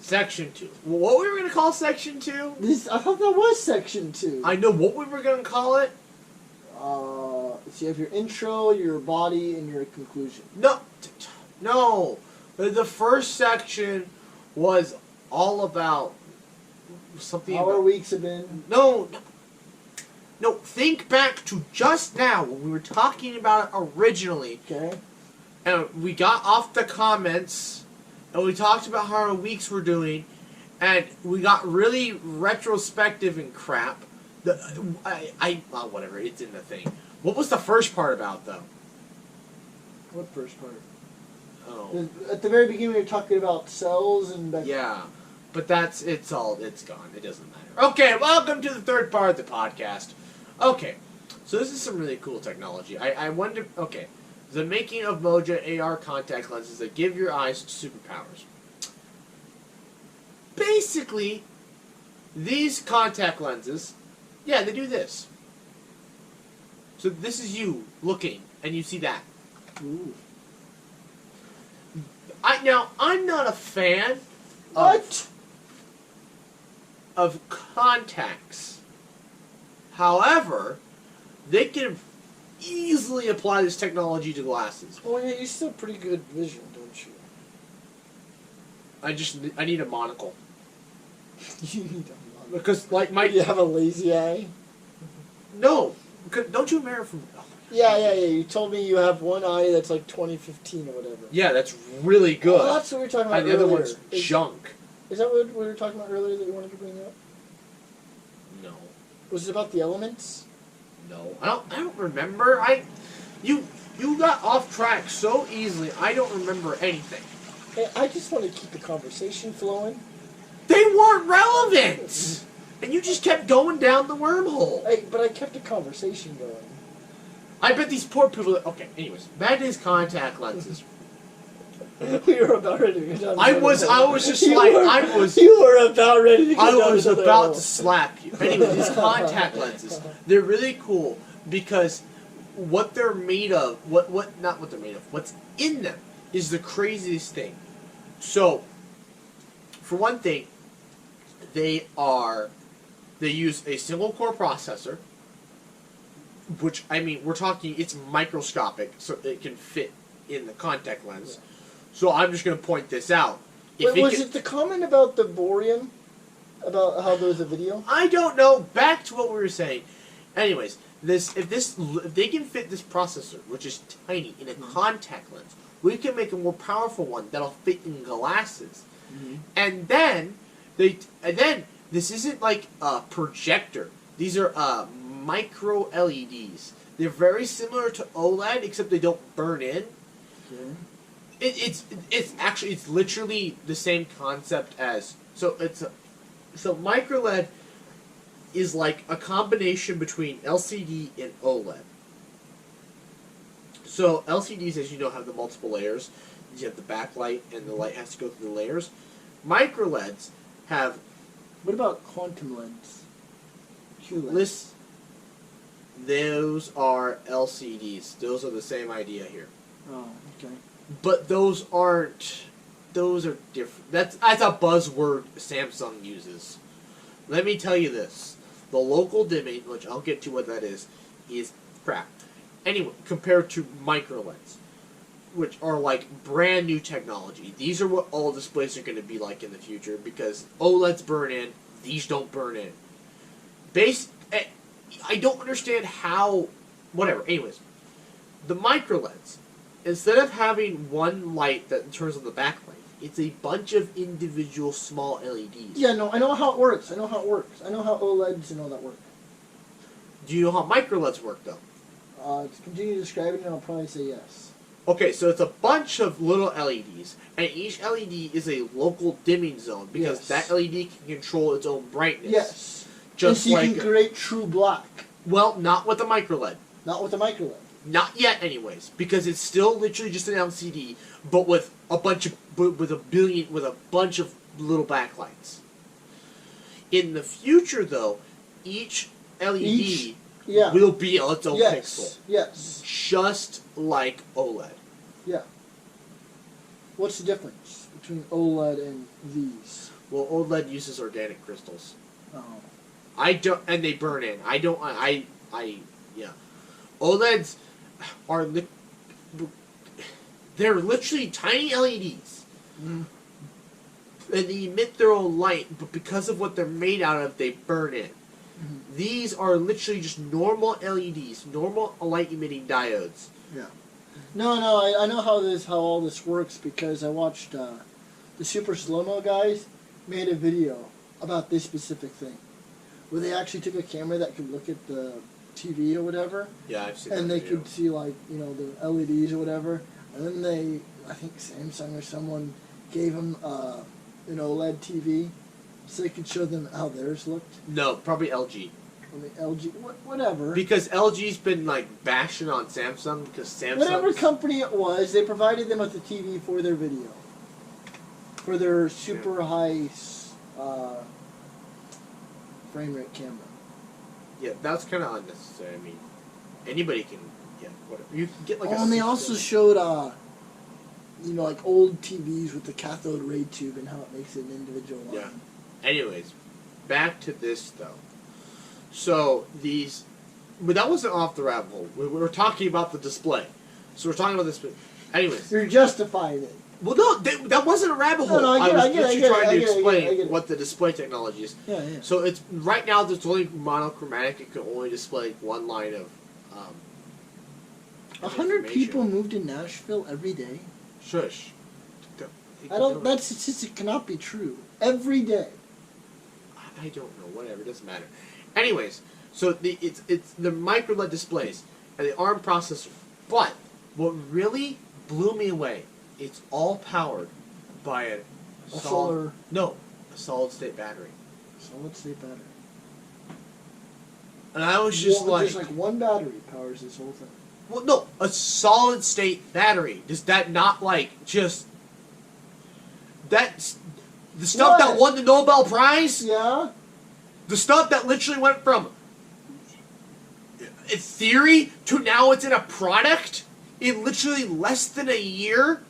Section 2. What we were going to call Section 2? I thought that was Section 2. I know what we were going to call it. So you have your intro, your body, and your conclusion. No. The first section was all about something. How our weeks have been. No. Think back to just now when we were talking about it originally. Okay. And we got off the comments, and we talked about how our weeks were doing, and we got really retrospective and crap. Whatever, it's in the thing. What was the first part about, though? What first part? Oh. At the very beginning, we were talking about cells and... Yeah, but it's gone. It doesn't matter. Okay, welcome to the third part of the podcast. Okay, so this is some really cool technology. I wonder... Okay, the making of Moja AR contact lenses that give your eyes superpowers. Basically, these contact lenses... Yeah, they do this. So this is you looking, and you see that. Ooh. I'm not a fan of contacts. However, they can easily apply this technology to glasses. Oh yeah, you still have pretty good vision, don't you? I need a monocle. You need a monocle. Because, like, You have a lazy eye? No. Don't you remember from... Oh. Yeah. You told me you have one eye that's like 2015 or whatever. Yeah, that's really good. Oh, that's what we were talking about and earlier. the other one's junk. Is that what we were talking about earlier that you wanted to bring up? No. Was it about the elements? No. I don't remember. You got off track so easily, I don't remember anything. Hey, I just want to keep the conversation flowing. They weren't relevant! And you just kept going down the wormhole. Hey, but I kept the conversation going. I bet these poor people... Okay, anyways. Back to his contact lenses. We were about ready to go down. I was just like... You were about ready to go down. I was about to slap you. Anyway, these contact lenses, they're really cool because what they're made of... Not what they're made of. What's in them is the craziest thing. So, for one thing, they use a single core processor, which, I mean, we're talking, it's microscopic, so it can fit in the contact lens. Yeah. So I'm just going to point this out. Was it the comment about the borium? About how there was a video? I don't know. Back to what we were saying. Anyways, if they can fit this processor, which is tiny, in a contact lens, we can make a more powerful one that'll fit in glasses. Mm-hmm. And then this isn't like a projector. These are micro LEDs. They're very similar to OLED, except they don't burn in. Okay. It's literally the same concept as so micro LED is like a combination between LCD and OLED. So LCDs, as you know, have the multiple layers. You have the backlight, and the light has to go through the layers. Micro LEDs have... What about quantum lens? QLEDs? Those are LCDs. Those are the same idea here. Oh, okay. But those aren't... Those are different. That's a buzzword Samsung uses. Let me tell you this. The local dimming, which I'll get to what that is crap. Anyway, compared to micro LEDs, which are like brand new technology. These are what all displays are going to be like in the future because OLEDs burn in, these don't burn in. I don't understand how, whatever. Anyways, the micro LEDs, instead of having one light that turns on the backlight, it's a bunch of individual small LEDs. Yeah, no, I know how it works. I know how OLEDs and all that work. Do you know how micro LEDs work, though? Continue describing it, and I'll probably say yes. Okay, so it's a bunch of little LEDs, and each LED is a local dimming zone because that LED can control its own brightness. Yes. Just and so you can create true black. Well, not with a micro LED. Not with a micro LED. Not yet, anyways, because it's still literally just an LCD, but with a bunch of little backlights. In the future, though, each LED will be its own pixel. Yes. Just like OLED. Yeah. What's the difference between OLED and these? Well, OLED uses organic crystals. Oh. I don't, and they burn in. I don't. Yeah. OLEDs are they're literally tiny LEDs, Mm. and they emit their own light. But because of what they're made out of, they burn in. Mm. These are literally just normal LEDs, normal light emitting diodes. Yeah. No, I know how all this works because I watched the Super Slow-Mo guys made a video about this specific thing, where they actually took a camera that could look at the TV or whatever, Yeah, I've seen. and that they video. could see like the LEDs or whatever, and then I think Samsung or someone gave them an OLED TV so they could show them how theirs looked. No, probably LG. I mean, LG, whatever. Because LG's been like bashing on Samsung because Samsung. Whatever company it was, they provided them with the TV for their video. For their super high frame rate camera. Yeah, that's kind of unnecessary. I mean, anybody can get whatever. You can get like. And they also showed like old TVs with the cathode ray tube and how it makes it an individual line. Yeah. Anyways, back to this though. So but that wasn't off the rabbit hole. We were talking about the display. So we're talking about this. Anyways. You're justifying it. Well, no, that wasn't a rabbit hole. No, I was literally trying to explain what the display technology is. Yeah, yeah. So it's right now it's only monochromatic. It can only display one line of. 100 people moved to Nashville every day. Shush. That statistic cannot be true. Every day. I don't know. Whatever. It doesn't matter. Anyways, so it's the micro LED displays and the ARM processor. But what really blew me away, it's all powered by a solid state battery. Solid state battery. And I was just there's like one battery powers this whole thing. Well, no, a solid state battery. Does that not like just that's the stuff that won the Nobel Prize? Yeah. The stuff that literally went from a theory to now it's in a product in literally less than a year.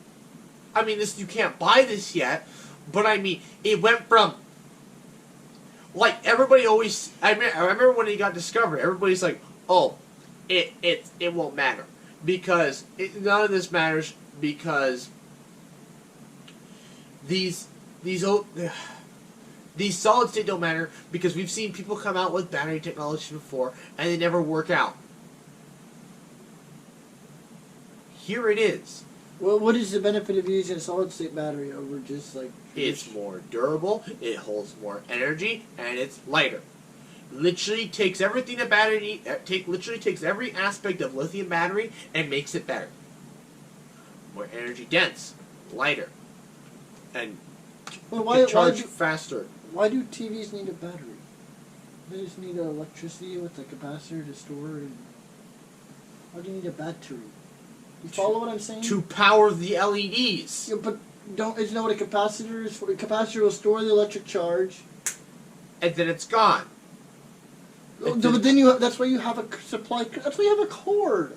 I mean, you can't buy this yet, but I mean, it went from like everybody always. I remember when it got discovered, everybody's like, "Oh, it won't matter because none of this matters because these solid state don't matter because we've seen people come out with battery technology before and they never work out." Here it is. Well, what is the benefit of using a solid state battery over just like? It's more durable, it holds more energy, and it's lighter. Literally takes everything a battery literally takes every aspect of lithium battery and makes it better. More energy dense, lighter, and Well, charge faster. Why do TVs need a battery? They just need electricity with a capacitor to store. And why do you need a battery? You follow what I'm saying? To power the LEDs. Yeah, but isn't that what a capacitor is for? A capacitor will store the electric charge. And then it's gone. But then that's why you have a supply. That's why you have a cord.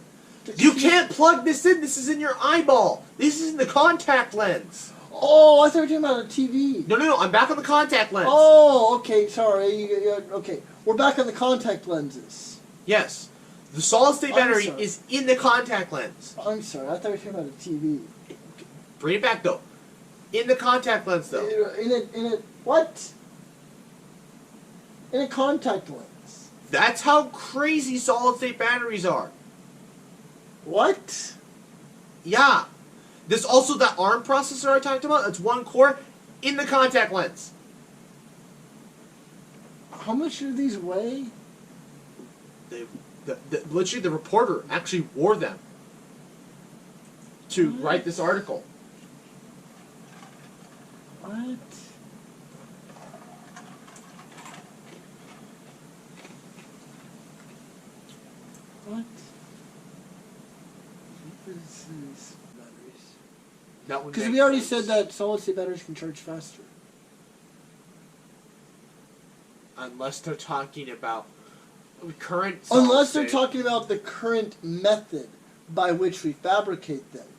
You can't plug this in. This is in your eyeball. This is in the contact lens. Oh, I thought you were talking about a TV. No. I'm back on the contact lens. Oh, okay. Sorry. Okay, we're back on the contact lenses. Yes. The solid state battery is in the contact lens. I'm sorry. I thought you were talking about a TV. Bring it back though. In the contact lens though. In a contact lens. That's how crazy solid state batteries are. What? Yeah. There's also that ARM processor I talked about. It's one core in the contact lens. How much do these weigh? Literally, the reporter actually wore them to write this article. What? What? What is these batteries? Because we already said that solid state batteries can charge faster. Unless they're talking about current. Unless they're talking about the current method by which we fabricate them.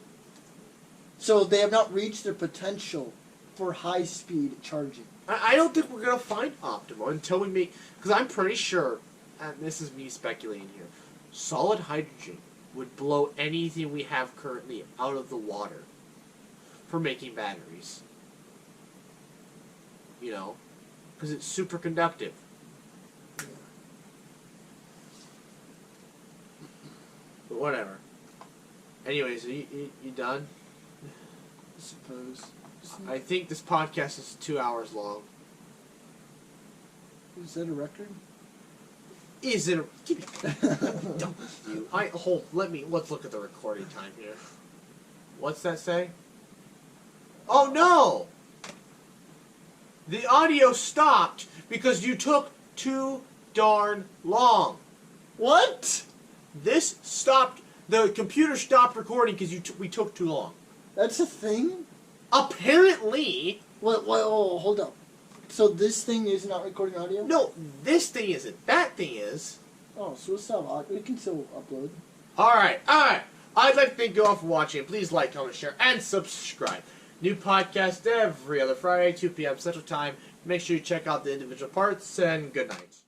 So they have not reached their potential for high-speed charging. I don't think we're gonna find optimal until we make. Because I'm pretty sure, and this is me speculating here, solid hydrogen would blow anything we have currently out of the water for making batteries. You know, because it's super conductive. But whatever. Anyways, are you done? I suppose. I think this podcast is 2 hours long. Is that a record? Is it? Don't you? Let's look at the recording time here. What's that say? Oh no! The audio stopped because you took too darn long. What? This stopped. The computer stopped recording because we took too long. That's a thing? Apparently. What? Oh, hold up. So this thing is not recording audio? No, this thing isn't. That thing is. Oh, so it's not. We can still upload. Alright. I'd like to thank you all for watching. Please like, comment, share, and subscribe. New podcast every other Friday, 2 p.m. Central Time. Make sure you check out the individual parts, and good night.